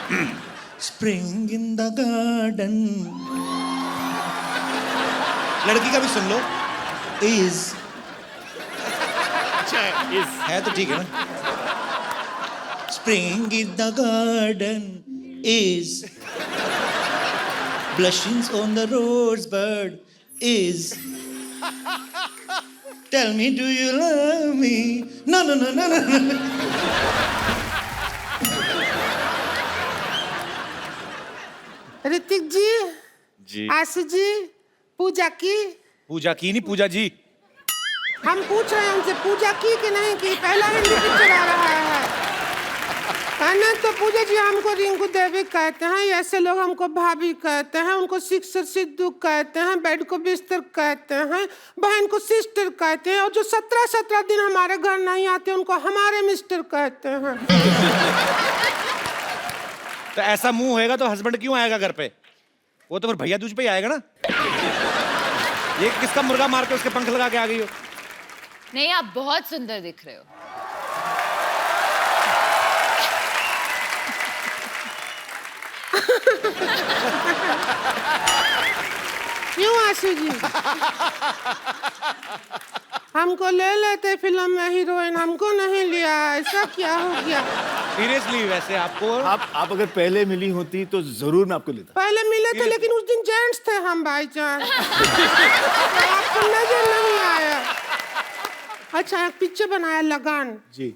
Spring in the garden. लड़की का भी सुन लो, इज है तो ठीक है ना। Spring in the garden is blushings on the rose bird is tell me do you love me, no no no no no। Hrithik ji, जी आशु जी, पूजा की, पूजा की नहीं, पूजा जी। हम पूछ रहे हैं उनसे पूजा की कि नहीं की। पहला हिंदी पिक्चर आ रहा है कहना, तो पूजा जी हमको रिंकू देवी कहते हैं, ऐसे लोग हमको भाभी कहते हैं, उनको सिक्सर सिद्धू कहते हैं, बेड को बिस्तर कहते हैं, बहन को सिस्टर कहते हैं, और जो 17 दिन हमारे घर नहीं आते उनको हमारे मिस्टर कहते हैं। तो ऐसा मुंह होएगा तो हस्बैंड क्यों आएगा घर पे? वो तो फिर भैया दूज पे ही आएगा ना। ये किसका मुर्गा मार के उसके पंख लगा के आ गई हो? नहीं, आप बहुत सुंदर दिख रहे हो। क्यों आशु जी? हमको ले लेते फिल्म में हीरोइन, हमको नहीं लिया, ऐसा क्या हो गया? सीरियसली वैसे आपको आप अगर पहले मिली होती तो जरूर मैं आपको लेता। पहले मिले थे लेकिन उस दिन जेंट्स थे हम भाईजान। आपको नजर नहीं आया। अच्छा, एक पिक्चर बनाया लगान जी,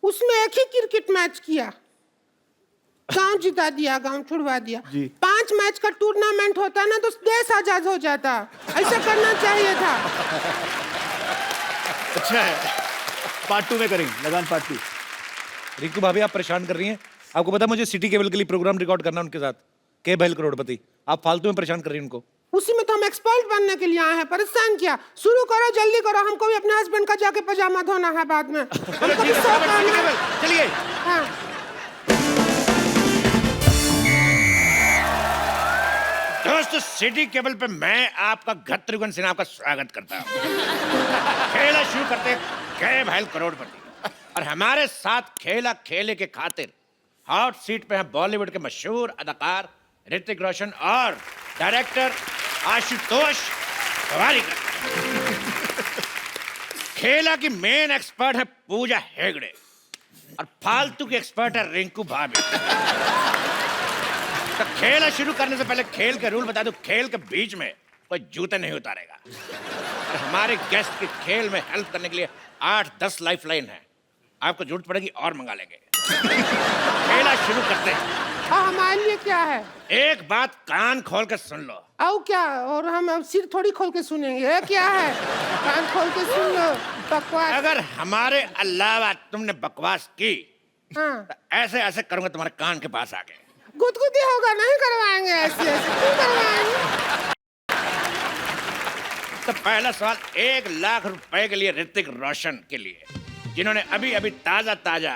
उसमें एक ही क्रिकेट मैच किया, गांव जिता दिया, गांव छुड़वा दिया। जी। 5 मैच का टूर्नामेंट होता ना तो देश आजाद हो जाता। ऐसा करना चाहिए था। अच्छा है, पार्ट 2 में करेंगे, लगान पार्ट 2। रिंकू भाभी आप परेशान कर रही हैं। आपको पता है मुझे सिटी केबल के लिए प्रोग्राम रिकॉर्ड करना उनके साथ, के बैल करोड़पति। आप फालतू में परेशान कर रही हैं उनको। उसी में तो हम एक्सपर्ट बनने के लिए आए हैं, परेशान किया। शुरू करो, जल्दी करो, हमको भी अपने हस्बैंड का जाके पजामा धोना है बाद में। हमको भी शौक है। चलिए। हाँ। दोस्तों, सिटी केबल पे मैं आपका घत्रुघ्न सिन्हा का स्वागत करता हूँ। खेला शुरू करते गए भाई करोड़पति, और हमारे साथ खेला खेले के खातिर हॉट सीट पे हैं बॉलीवुड के मशहूर अदाकार ऋतिक रोशन और डायरेक्टर आशुतोष गोवारिकर। खेला की मेन एक्सपर्ट है पूजा हेगड़े और फालतू की एक्सपर्ट है रिंकू भाभी। तो खेल शुरू करने से पहले खेल के रूल बता दूं, खेल के बीच में कोई जूते नहीं उतारेगा। और हमारे गेस्ट की खेल में हेल्प करने के लिए 8-10 लाइफलाइन है, आपको जरूरत पड़ेगी और मंगा लेंगे। खेला शुरू करते हैं। और हमारे लिए क्या है? एक बात कान खोल के सुन लो। आओ क्या? और हम अब सिर थोड़ी खोल के सुनेंगे। ये क्या है? कान खोल के सुन लो। बकवास। अगर हमारे अलावा तुमने बकवास की, हाँ। तो ऐसे ऐसे करूंगा तुम्हारे कान के पास आके। गुदगुदी होगा, नहीं करवाएंगे ऐसे ऐसे। क्यों करवाएंगे? तो पहला सवाल 1 लाख रुपए के लिए ऋतिक रोशन के लिए, जिन्होंने अभी अभी ताजा ताजा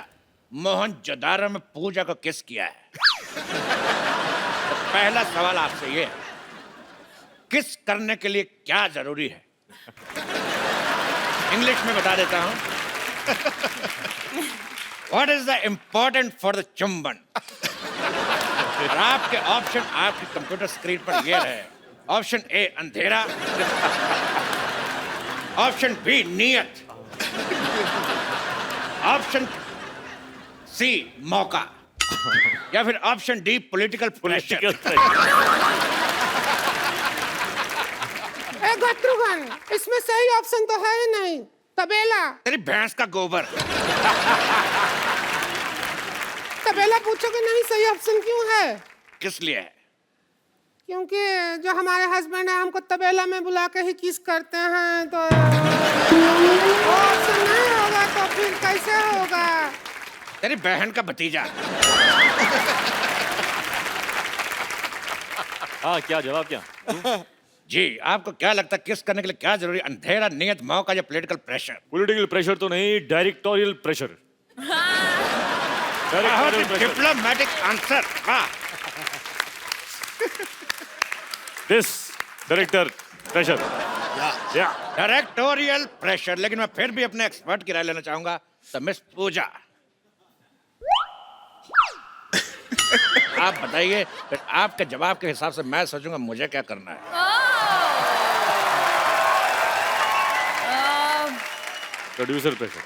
मोहनजोदारो में पूजा को किस किया है। तो पहला सवाल आपसे ये है, किस करने के लिए क्या जरूरी है? इंग्लिश में बता देता हूं। What is the important for the चुंबन? और आपके ऑप्शन आपकी कंप्यूटर स्क्रीन पर ये रहे। ऑप्शन ए अंधेरा, ऑप्शन बी नियत, ऑप्शन सी मौका, या फिर option D political pressure. Shatrughan, इसमें सही ऑप्शन तो है ही नहीं। तबेला। तेरी भैंस का गोबर। तबेला पूछोगे नहीं सही ऑप्शन क्यों है? किस लिए है? क्योंकि जो हमारे हस्बैंड है हमको तबेला में बुला के ही किस करते हैं, तो वो ऑप्शन नहीं होगा तो फिर कैसे होगा? तेरी बहन का भतीजा। हाँ, क्या जवाब क्या? जी, आपको क्या लगता है किस करने के लिए क्या जरूरी? अंधेरा, नियत, मौका या पॉलिटिकल प्रेशर? पॉलिटिकल प्रेशर तो नहीं, डायरेक्टोरियल प्रेशर। Diplomatic answer. वाह। This director pressure. या डायरेक्टोरियल प्रेशर। लेकिन मैं फिर भी अपने एक्सपर्ट की राय लेना चाहूंगा। तो मिस पूजा, आप बताइए, फिर आपके जवाब के हिसाब से मैं सोचूंगा मुझे क्या करना है। Producer pressure.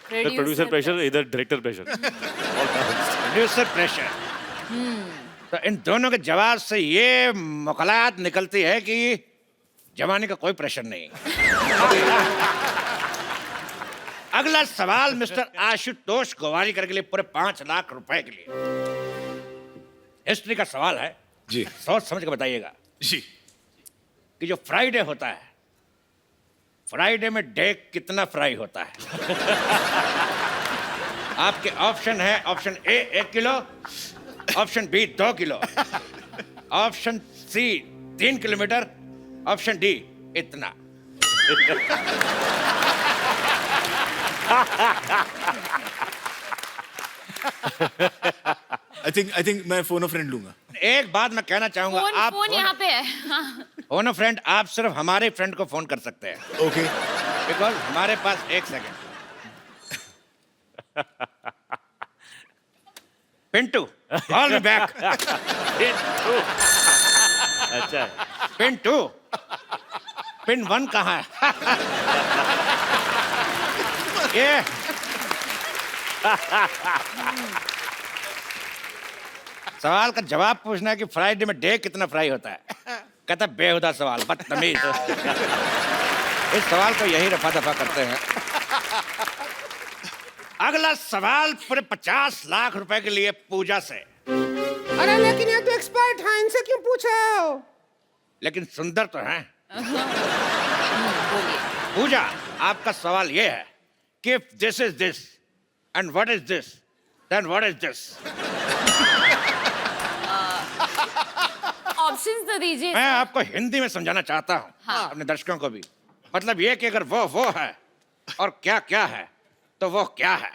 प्रोड्यूसर प्रेशर, इधर डायरेक्टर प्रेशर। Producer pressure. तो इन दोनों के जवाब से ये मुकलात निकलती है कि जवानी का कोई प्रेशर नहीं। अगला सवाल मिस्टर आशुतोष गोवारीकर के लिए पूरे 5 लाख रुपए के लिए। हिस्ट्री का सवाल है जी, सोच समझ के बताइएगा जी। कि जो फ्राइडे होता है, फ्राइडे में डेक कितना फ्राई होता है? आपके ऑप्शन है, option A 1 kilo, option B 2 kilo, option C 3 kilometre, option D इतना। आई थिंक मैं फोन फ्रेंड लूंगा। एक बात मैं कहना चाहूंगा, आप फोन यहाँ पे है। फोन फ्रेंड आप सिर्फ हमारे फ्रेंड को फोन कर सकते हैं। ओके। बिकॉज हमारे पास 1 second. Pintu, call me back. अच्छा है। पिंटू, पिन 1 कहाँ है? ये सवाल का जवाब पूछना है कि फ्राइडे में डे कितना फ्राई होता है। कहता बेहुदा सवाल, बदतमीज। इस सवाल को यही रफा दफा करते हैं। अगला सवाल पूरे 50 लाख रुपए के लिए पूजा से। अरे लेकिन ये तो एक्सपर्ट हैं, इनसे क्यों पूछे हो? लेकिन सुंदर तो हैं। पूजा, आपका सवाल ये है कि if this is this and what is this, then what is this? Options तो दीजिए। मैं आपको हिंदी में समझाना चाहता हूँ, हाँ। अपने दर्शकों को भी। मतलब ये कि अगर वो है और क्या क्या है, तो वो क्या है?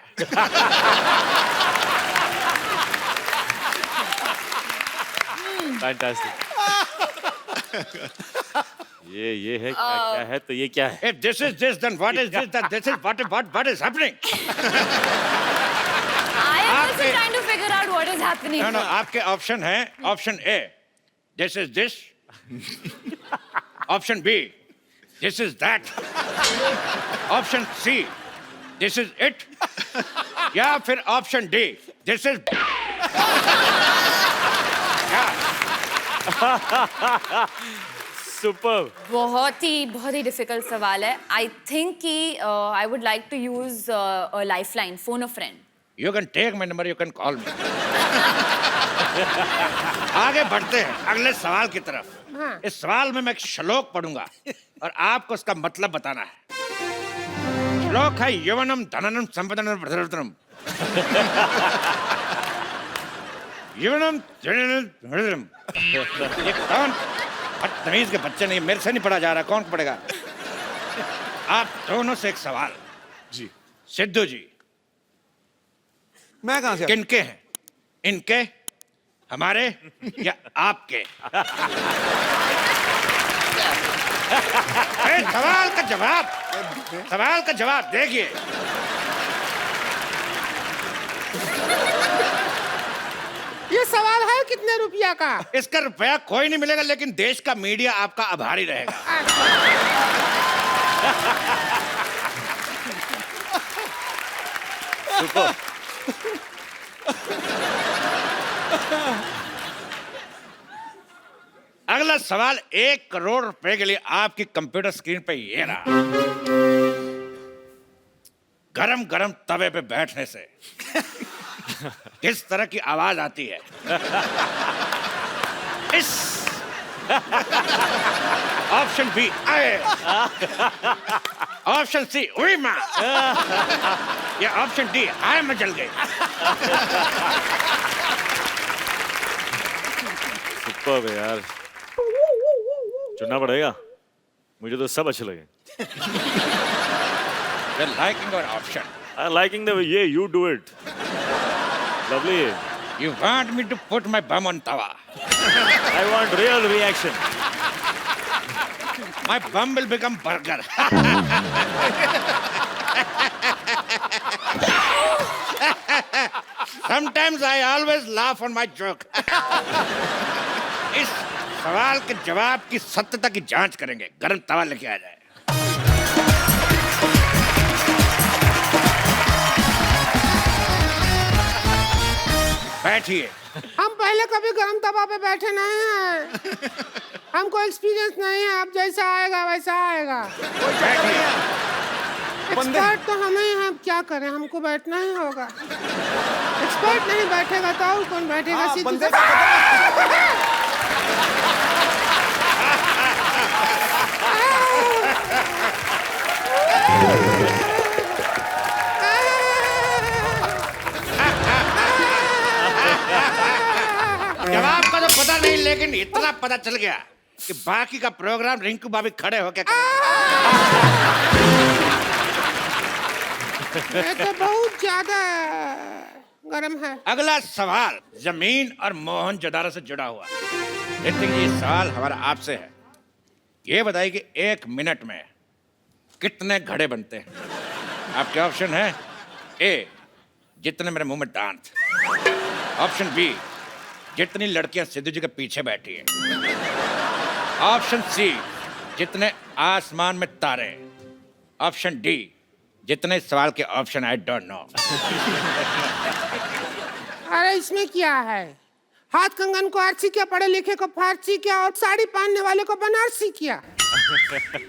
फैंटास्टिक। ये है क्या है, तो ये क्या है? If this is this, then what is this? Then this is what is happening? I am also trying to figure out what is happening. No, आपके ऑप्शन है, option A this is this, option B this is that, option C this is it, या फिर option D this is super. बहुत ही डिफिकल्ट सवाल है। आई थिंक कि I would like to use a lifeline, phone a friend. You can take my number, you can call me. आगे बढ़ते हैं अगले सवाल की तरफ। इस सवाल में मैं एक श्लोक पढ़ूंगा और आपको उसका मतलब बताना है। श्लोक है यवनम धननम संपदनम प्रधनम। यवनम धननम। ये कौन बदतमीज के बच्चे नहीं, मेरे से नहीं पढ़ा जा रहा, कौन पढ़ेगा? आप दोनों से एक सवाल। जी। सिद्धू जी, मैं कहां से? किनके हैं? इनके, हमारे या आपके? सवाल का जवाब देखिए। ये सवाल है कितने रुपया का? इसका रुपया कोई नहीं मिलेगा, लेकिन देश का मीडिया आपका आभारी रहेगा। सुपर। अगला सवाल 1 करोड़ रुपए के लिए आपकी कंप्यूटर स्क्रीन पे ये रहा। गरम गरम तवे पे बैठने से किस तरह की आवाज आती है, इस ऑप्शन बी आए, ऑप्शन सी उई मां, या ऑप्शन डी आए मैं जल गई। सुपर है यार, चुनना पड़ेगा। मुझे तो सब अच्छे लगे। You're liking our option. I'm liking the way you do it. Lovely. You want me to put my bum on tawa? I want real reaction. My bum will become burger. Sometimes I always laugh on my joke. इस सवाल के जवाब की सत्यता की जांच करेंगे। गरम तवा लेके आ जाए। बैठिए। हम पहले कभी गरम तवा पे बैठे नहीं हैं। हमको एक्सपीरियंस नहीं है, अब जैसा आएगा वैसा आएगा। एक्सपर्ट तो हम ही हैं, क्या करें, हमको बैठना ही होगा। एक्सपर्ट नहीं बैठेगा तो और कौन बैठेगा? सीधे जवाब का तो पता नहीं, लेकिन इतना पता चल गया कि बाकी का प्रोग्राम रिंकू भाभी खड़े होके ये तो बहुत ज्यादा गरम है। अगला सवाल जमीन और मोहनजोदारो से जुड़ा हुआ। ऋतिक जी, सवाल हमारा आपसे है। ये बताइए कि 1 मिनट में कितने घड़े बनते हैं? आपके ऑप्शन है ए, जितने मेरे मुंह में दांत, ऑप्शन बी, जितनी लड़कियां सिद्धू जी के पीछे बैठी हैं, ऑप्शन सी, जितने आसमान में तारे, ऑप्शन डी, जितने सवाल के ऑप्शन आई डोंट नो। अरे इसमें क्या है? हाथ कंगन को आरसी किया, पढ़े लिखे को फारसी किया और साड़ी पहनने वाले को बनारसी किया।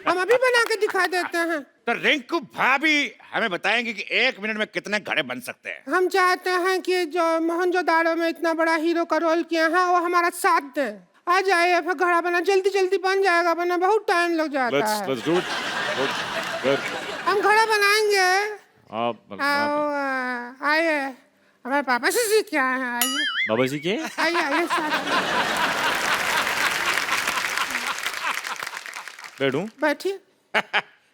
हम अभी बना के दिखा देते हैं। तो रिंकू भाभी हमें बताएंगे कि 1 मिनट में कितने घड़े बन सकते हैं। हम चाहते हैं कि जो मोहनजोदाड़ो में इतना बड़ा हीरो का रोल किया है वो हमारा साथ दे। आ जाइए, फिर घड़ा बना जल्दी जल्दी बन जाएगा, वरना बहुत टाइम लग जाता है। Let's do it. हम घड़ा बनाएंगे। आप आइए, हमारे पापा से सीख के आए हैं। आइए बाबा जी के आइए आइए बैठूं? बैठिए।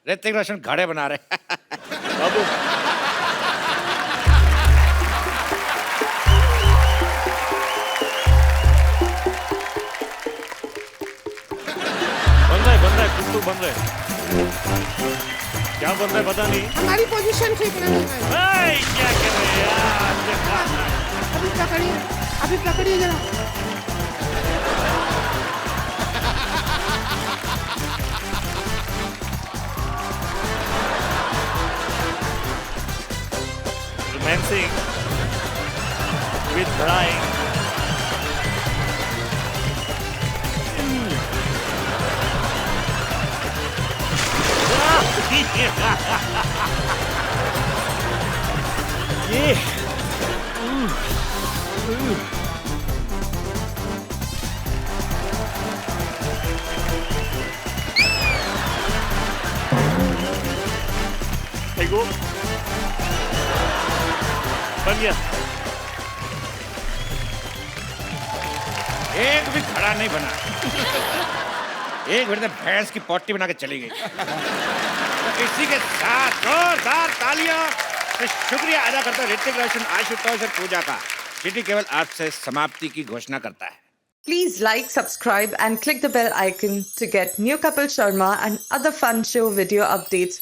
ऋतिक रोशन घड़े बना रहे। बाबू बन रहा है, कुछ तो बन रहा है। क्या बन रहा है पता नहीं। हमारी पोजीशन ठीक नहीं है। क्या कर रहे हैं यार? अभी पकड़िए जरा। Romancing with crying. Hey, go. बन गया। एक भी खड़ा नहीं बना। एक मिनट में भैंस की पोटी बना के चली गई। तो इसी के साथ जोरदार तालियां से शुक्रिया अदा करता है ऋतिक रोशन, आशुतोष और पूजा का। सिटी केवल आपसे समाप्ति की घोषणा करता है। Please like, subscribe and click the bell icon to get new Kapil Sharma and other fun show video updates